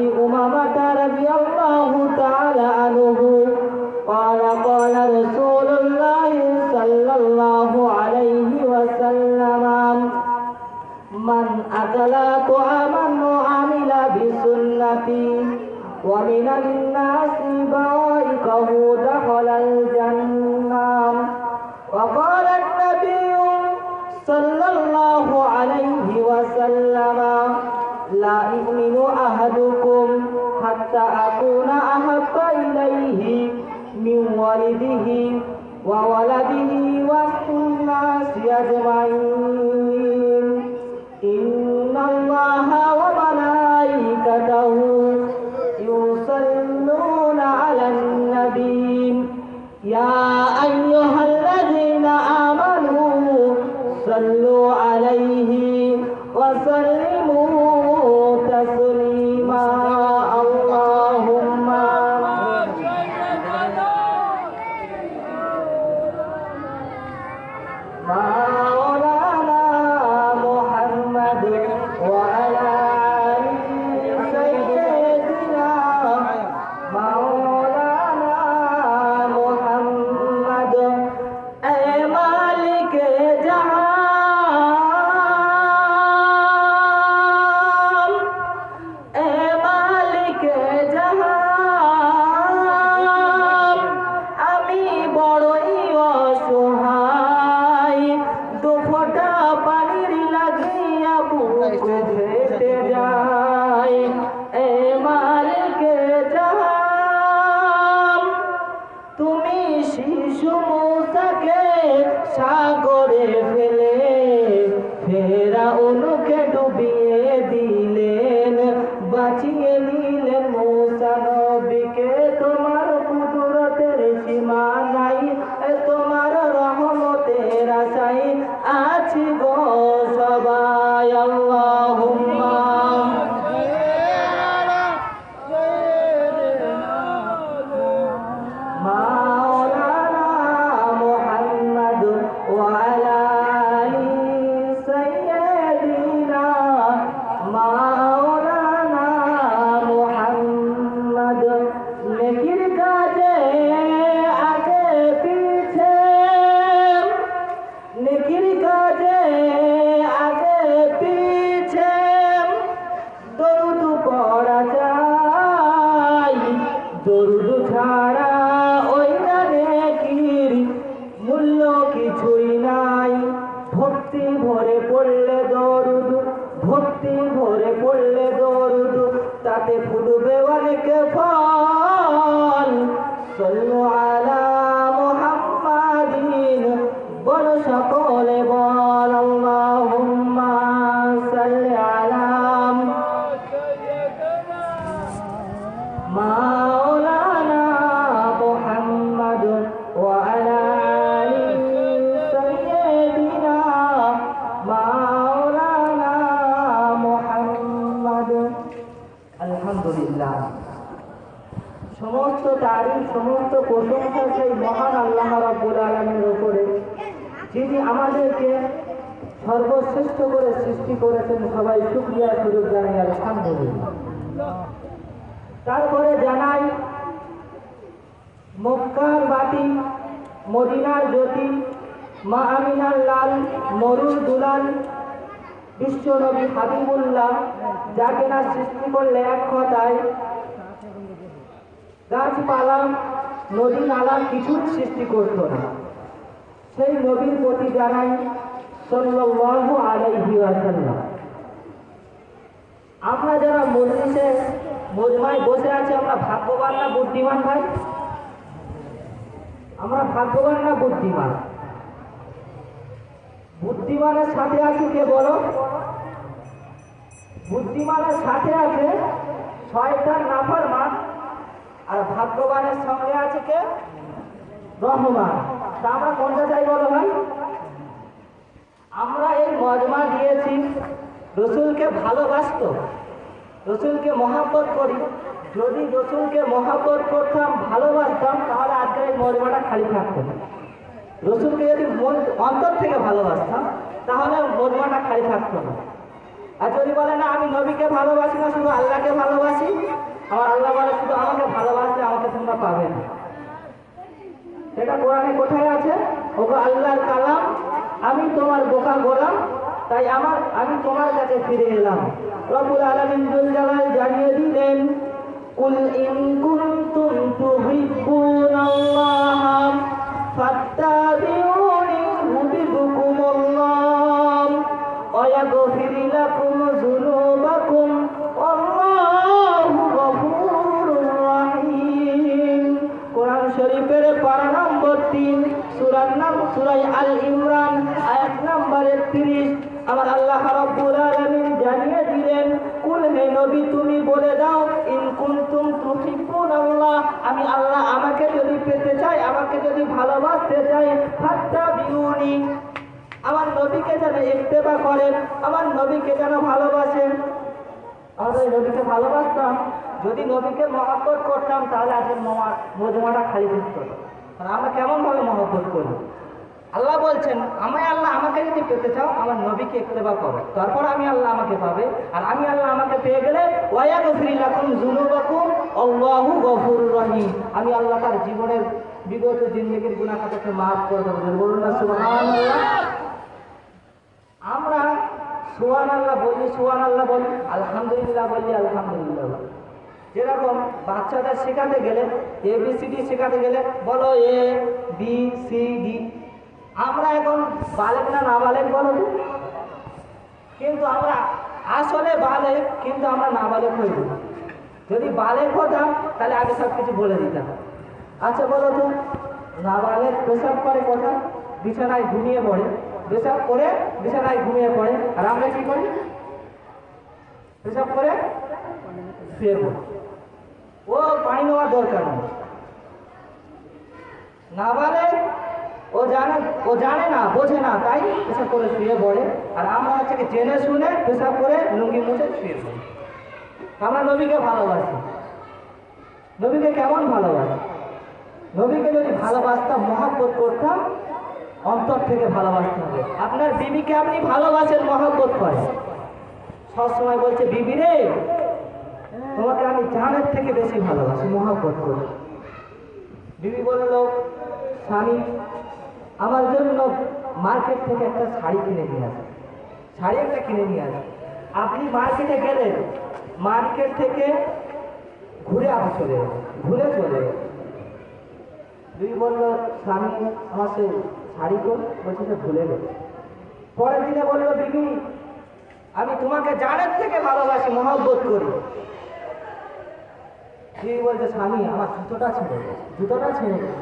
أبي أمامة رضي الله تعالى عنه قال قال رسول الله صلى الله عليه وسلم من أكل طعاما وعمل بسنتي ومن الناس بائقه دخل الجنة. وقال النبي صلى الله عليه وسلم لا يؤمن أحدكم حتى أكون أحب إليه من والده وولده والناس أجمعين. إن الله وملائكته يصلون على النبي يا أيها الذين آمنوا صلوا عليه وسلموا تسليما. اللهم مولانا محمد وعلى آل سيدنا مولانا محمد. اے مالک جہان اے مالک جہان আমি বড়ই অসহায় দুফোঁটা পানির লাগিয়া বুক ফেটে যায়। এ মালিক জাহান তুমি শিশু মূসাকে সাগরে ফেলে ফেরাউনকে ডুবিয়ে দিলেন বাঁচিয়ে নিলেন মূসা নবীকে। তোমার কুদরতের সীমা নাই তোমার রহমতের আশায় আছি গো সবাই। আল্লাহুম্মা মাওলানা মুহাম্মদ ওয়া আলা আলি সাইয়্যিদিনা মাওলানা মুহাম্মদ। নেকির কাজে আগে পিছে নেকির কাজে আগে পিছে দরুদ পড়া যায়। দরুদ ছাড়া ওই না নেকির মূল্য কিছুই নাই। ভক্তি ভরে পড়লে দরুদ ভক্তি ভরে পড়লে দরুদ তাতে ফুটবে অনেক ফল। সাল্লু আলা মুহাম্মাদিন বল সকলে বল আল্লাহুম্মা সাল্লি আলা মাওলানা মুহাম্মাদ ওয়া আলা আলি সাইয়্যিদিনা মাওলানা মুহাম্মাদ। আলহামদুলিল্লাহ, সমস্ত তারিফ সমস্ত প্রশংসা সেই মহান আল্লাহ রাব্বুল আলামিনের উপরে যিনি আমাদেরকে সর্বশ্রেষ্ঠ করে সৃষ্টি করেছেন। সবাই শুকরিয়া সুযোগ জানাই আলহামদুলিল্লাহ। তারপরে জানাই মক্কার বাতি মদিনার জ্যোতি মা আমিনার লাল মরুর দুলাল বিশ্ব নবী হাবিবুল্লাহ যাকে না সৃষ্টি করলে এক কথায় গাছপালা নদী নালা কিছুর সৃষ্টি করতো না। সেই নবীর প্রতি জানাই সাল্লাল্লাহু আলাইহি ওয়াসাল্লাম। আমরা যারা মজলিসে মজমায় বসে আছি আমরা ভাগ্যবান না বুদ্ধিমান ভাই? আমরা ভাগ্যবান না বুদ্ধিমান? বুদ্ধিমানের সাথে আছে কে বলো? বুদ্ধিমানের সাথে আছে শয়তান নাফরমান, আর ভাগ্যবানের সঙ্গে আছে কে? রহমান। তা আমরা কোনটা চাই বলো ভাই? আমরা এই মজমা দিয়েছি রসুলকে ভালোবাসতো, রসুলকে মহাব্বত করি। যদি রসুলকে মহাব্বত করতাম ভালোবাসতাম তাহলে আজকে এই মজমাটা খালি থাকতো না। রসুলকে যদি অন্তর থেকে ভালোবাসতাম তাহলে মজমাটা খালি থাকতো না। আর যদি বলে না আমি নবীকে ভালোবাসি না শুধু আল্লাহকে ভালোবাসি আমার আল্লাহ বলে শুধু আমাকে ভালোবাসলে আমাকে তোমরা পাবে না। এটা কোরআনে কোথায় আছে? ওগো আল্লাহর কালাম, আমি তোমার বোকা গোলাম, তাই আমি তোমার কাছে ফিরে এলাম। রব্বুল আলামিন জুল জালাল জানিয়ে দিলেন, কুল ইন কুনতুম তুহিব্বুনাল্লাহ ফাত্তাবিউনি ইউহিব্বুকুমুল্লাহ ওয়া ইয়াগফির লাকুম যুনুবাকুম আল্লাহু গফুরুর রহিম। কোরআন শরীফের পারা নম্বর 3 সূরার নাম সূরা আল ইমরান আয়াত নম্বর 31। আমার আল্লাহ রাব্বুল আলামিন জানিয়ে দিলেন, কুল হে নবী তুমি বলে দাও, ইন কুনতুম তুহিব্বুনাল্লাহ, আমি আল্লাহ আমাকে যদি পেতে চাই, আমাকে যদি ভালোবাসতে চাই, ফাত্তাবিউনি, আমার নবীকে যেন ইত্তেবা করেন, আমার নবীকে যেন ভালোবাসেন। আমরা নবীকে ভালোবাসতাম, যদি নবীকে মহব্বত করতাম তাহলে আজকের মজমাটা খালি থাকতো। আর আমরা কেমন ভাবে মহব্বত করি? আল্লাহ বলছেন, আল্লাহ আমাকে যদি পেতে চাও আমার নবীকে ইত্তেবা করো, তারপর আমি আল্লাহ আমাকে পাবে। আর আমি আল্লাহ আমাকে পেয়ে গেলে ওয়া ইয়াগফির লাকুম যুনুবাকুম আল্লাহু গফুরুর রহিম, আমি আল্লাহ তার জীবনের বিগত জিন্দেগির গুনাহ খাতাকে মাফ করে দেব। বলুন না সুবহানাল্লাহ। আমরা সুবহানাল্লাহ বলি, সুবহানাল্লাহ বলি, আলহামদুলিল্লাহ বলি, আলহামদুলিল্লাহ বলি। যেরকম বাচ্চাদের শেখাতে গেলে ABCD শেখাতে গেলে বলো ABCD, আমরা এখন বালেক না নাবালেক বলো তো? কিন্তু আমরা আসলে বালেক, কিন্তু আমরা নাবালেক হয়ে যাব। যদি বালেক হতাম তাহলে আগে সব কিছু বলে দিতাম। আচ্ছা বলো তো, নাবালেক পেশাব করে কোথায়? বিছানায় ঘুমিয়ে পড়ে, পেশাব করে বিছানায় ঘুমিয়ে পড়ে। আর আমরা কি করি? পেশাব করে শুয়ে পড়ি। ও পানি নেওয়ার দরকার নেই। নাবালেক ও জানে না, বোঝে না, তাই পেশাব করে শুয়ে পড়ে। আর আমরা হচ্ছে জেনে শুনে পেশাব করে লুঙ্গি মুছে শুয়ে পড়ি। আমরা নবীকে ভালোবাসি। নবীকে কেমন ভালোবাসি? নবীকে যদি ভালোবাসতাম, মহব্বত করতাম, অন্তর থেকে ভালোবাসতে হবে। আপনার বিবিকে আপনি ভালোবাসেন, মহব্বত করেন, সবসময় বলছে বিবি রে তোমাকে আমি জানের থেকে বেশি ভালোবাসি, মহব্বত করি। বিবি বলল, স্বামী আমার জন্য মার্কেট থেকে একটা শাড়ি কিনে নিয়ে আসে, শাড়ি একটা কিনে নিয়ে আসে। আপনি মার্কেটে গেলেন, মার্কেট থেকে ঘুরে আবার চলে গেলেন, ঘুরে চলে গেলেন। বিবি বলল, স্বামী আমার সে শাড়ি কর, বলছে সে ভুলে গেছে। পরের দিনে বললো, বিবি আমি তোমাকে জানের থেকে ভালোবাসি, মহব্বত করি। বিবি বলছে, স্বামী আমার জুতোটা ছেড়ে গেছে, জুতোটা ছেড়ে গেছে,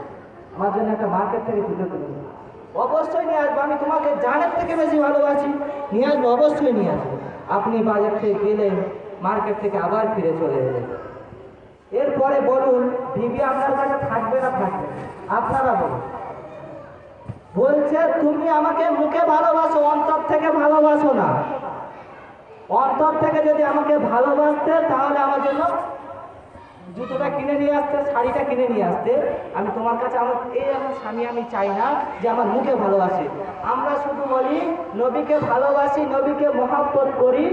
আমার জন্য একটা মার্কেট থেকে জুতো কিনে নিয়ে। অবশ্যই নিয়ে আসবো, আমি তোমাকে জানের থেকে বেশি ভালোবাসি, নিয়ে আসবো, অবশ্যই নিয়ে আসবো। আপনি বাজার থেকে গেলেন, মার্কেট থেকে আবার ফিরে চলে এলেন। এরপরে বলুন, বিবি আপনার কাছে থাকবে না থাকবে? আপনারা বলুন। বলছে তুমি আমাকে মুখে ভালোবাসো, অন্তর থেকে ভালোবাসো না। অন্তর থেকে যদি আমাকে ভালোবাসতে তাহলে আমার জন্য জুতোটা কিনে নিয়ে আসতে, শাড়িটা কিনে নিয়ে আসতে। আমি তোমার কাছে আমার স্বামী আমি চাই না যে আমার মুখে ভালোবাসে। আমরা শুধু বলি নবীকে ভালোবাসি, নবীকে মহব্বত করি,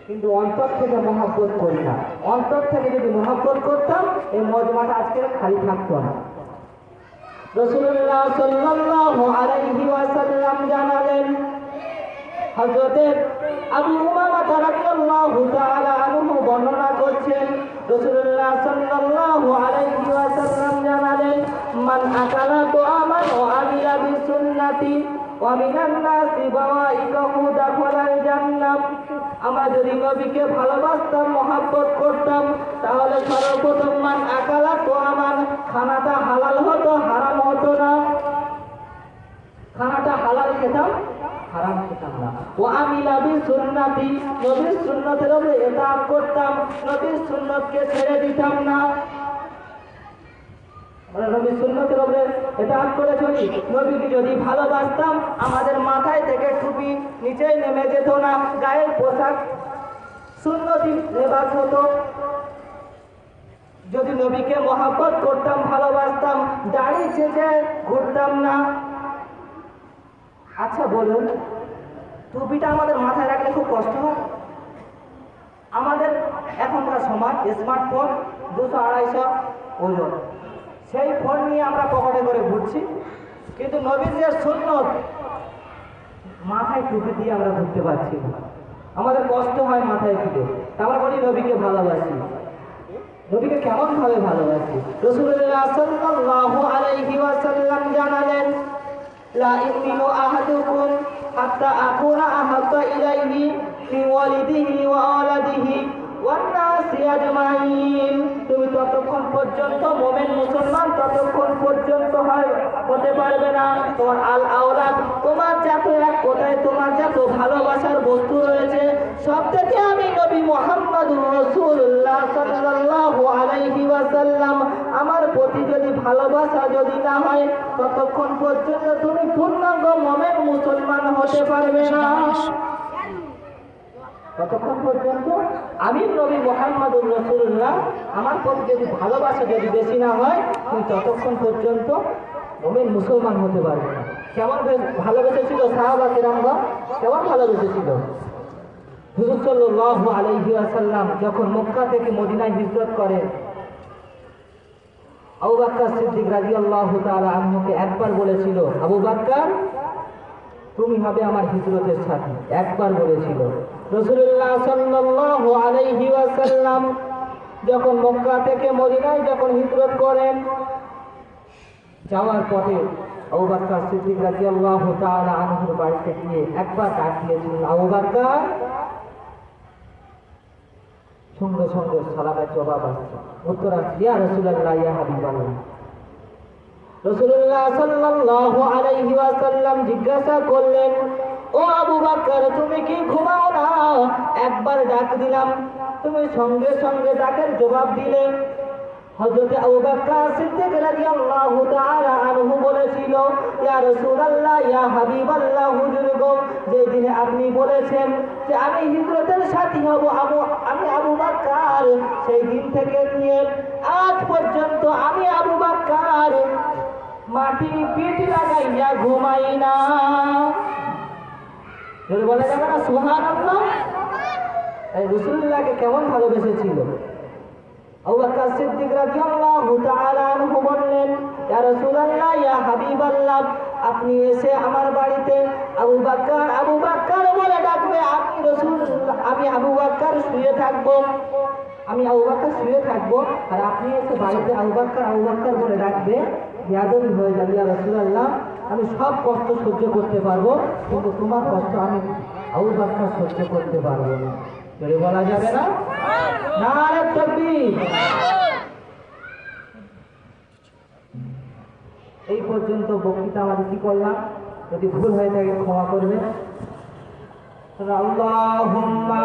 কিন্তু অন্তর থেকে মহব্বত করি না। অন্তর থেকে যদি মহব্বত করতাম এই মজমাটা আজকে খালি থাকতো না। রাসূলুল্লাহ সাল্লাল্লাহু আলাইহি ওয়াসাল্লাম জানালেন, হযরত আবু উমামা রাদিয়াল্লাহু তাআলা আনহু বর্ণনা করছেন, রাসূলুল্লাহ সাল্লাল্লাহু আলাইহি ওয়াসাল্লাম জানালেন, মান আকালা তুআমান ওয়া আমিলা বিসুন্নতি ওয়া মিনান নাসি বাওয়াইকাহু দাখালাল জান্নাহ। আমরা যদি নবীকে ভালোবাসতাম, মহব্বত করতাম, তাহলে সর্বপ্রথম মান আকালা তুআমান, খানাটা হালাল হতো, হারাম হতো না। খানাটা হালাল খেতাম, হারাম খেতাম না। ও আমিলা বিসুন্নতি, নবীর সুন্নতের উপরে ইতাআত করতাম, নবীর সুন্নতকে ছেড়ে দিতাম না। আমরা নবীর সুন্নতের উপরে ইতাআত করে চলি। নবীকে যদি ভালোবাসতাম, আমাদের মাথায় থেকে টুপি নিচেই নেমে যেত না, গায়ের পোশাক সুন্নতি লেবাস হতো। যদি নবীকে মহব্বত করতাম, ভালোবাসতাম, দাড়ি ছেঁচে ঘুরতাম না। আচ্ছা বলুন, টুপিটা আমাদের মাথায় রাখলে খুব কষ্ট হয়? আমাদের এখনকার সময় স্মার্টফোন 200-250 ওজন, সেই ফোন নিয়ে আমরা পকেটে করে ঘুরছি। কিন্তু নবীর যে সুন্নত, মাথায় টুপি দিয়ে আমরা ঘুরতে পারছি না। আমাদের কষ্ট হয় মাথায় তুলে। আমরা বলি নবীকে ভালোবাসি। নবীকে কেমন ভাবে ভালোবাসি? রাসূলুল্লাহ সাল্লাল্লাহু আলাইহি ওয়াসাল্লাম জানালেন, লা ইউমিনু আহাদুকুম হাত্তা আকুনা আহাব্বা ইলাইহি মিন ওয়ালিদিহি ওয়া ওয়ালাদিহি ওয়ান নাসি আজমাইন। তুমি ততক্ষণ পর্যন্ত মুমিন মুসলমান ততক্ষণ পর্যন্ত হতে পারবে না, তোমার আল আওলাদ, তোমার যত এক কোথায় তোমার যত ভালোবাসার বস্তু রয়েছে সব থেকে আমি নবী মুহাম্মদুর রাসূলুল্লাহ সাল্লাল্লাহু আলাইহি ওয়াসাল্লাম আমার প্রতি যদি ভালোবাসা যদি না হয় ততক্ষণ পর্যন্ত তুমি পূর্ণাঙ্গ মুমিন মুসলমান হতে পারবে না। ততক্ষণ পর্যন্ত আমি নবী মুহাম্মদুর রাসূলুল্লাহ আমার প্রতি যদি ভালোবাসা যদি বেশি না হয় তুমি ততক্ষণ পর্যন্ত মুমিন মুসলমান হতে পারবে না। কেমন ভালোবেসেছিল সাহাবা কিরামগণ, কেমন ভালোবেসেছিল? হুজুর সাল্লাল্লাহু আলাইহি ওয়াসাল্লাম যখন মক্কা থেকে মদিনায় হিজরত করেন, আবু বকর সিদ্দিক রাদিয়াল্লাহু তাআলা আনহুকে একবার বলেছিল, আবু বকর তুমি হবে আমার হিজরতের সাথী, একবার বলেছিল। রাসূলুল্লাহ সাল্লাল্লাহু আলাইহি ওয়াসাল্লাম যখন মক্কা থেকে মদিনায় যখন হিজরত করেন, যাওয়ার পথে আবু বকর সিদ্দিক রাদিয়াল্লাহু তাআলা আনহুর বাড়িতে গিয়ে একবার ডাক দিয়েছিলেন, আবু বকর। সঙ্গে সঙ্গে সালামের জবাব আসছে, উত্তর আসছে, ইয়া রাসূলুল্লাহ ইয়া হাবিবাল্লাহ। রাসূলুল্লাহ সাল্লাল্লাহু আলাইহি ওয়াসাল্লাম জিজ্ঞাসা করলেন, ও আবু বকর তুমি কি ঘুমাও না? একবার ডাক দিলাম, তুমি সঙ্গে সঙ্গে ডাকের জবাব দিলে। হযরত আবু বকর সিদ্দিক রাদিয়াল্লাহু তাআলা আনহু বলেছিল, ইয়া রাসূলুল্লাহ ইয়া হাবিবাল্লাহ, হুজুর গো, যেই দিনে আপনি বলেছেন যে আমি হিজরতের সাথী হব আমি আবু বকর, সেই দিন থেকে নিয়ে আজ পর্যন্ত আমি আবু বকর মাটি পিঠ লাগাইয়া ঘুমাই না। যদি বলা যাবে না সুবহানাল্লাহ? এই রাসূলুল্লাহকে কেমন ভালোবেসেছিল। আবু বকর সিদ্দিক রাদিয়াল্লাহু তাআলা আনহু বললেন, ইয়া রাসূলুল্লাহ ইয়া হাবিবাল্লাহ, আপনি এসে আমার বাড়িতে আবু বকর বলে ডাকবে, আমি আবু বকর শুয়ে থাকবো, আর আপনি এসে বাড়িতে আবু বকর বলে ডাকবে, বেয়াদবি হয়ে যাবে। ইয়া রাসূলুল্লাহ আমি সব কষ্ট সহ্য করতে পারবো, কিন্তু তোমার কষ্ট আমি আবু বকর সহ্য করতে পারবো না। যদি বলা যাবে না? নারে তাকবীর। এই পর্যন্ত বক্তৃতা আমাদের কি করলাম, যদি ভুল হয়ে থাকে ক্ষমা করবে। আল্লাহুম্মা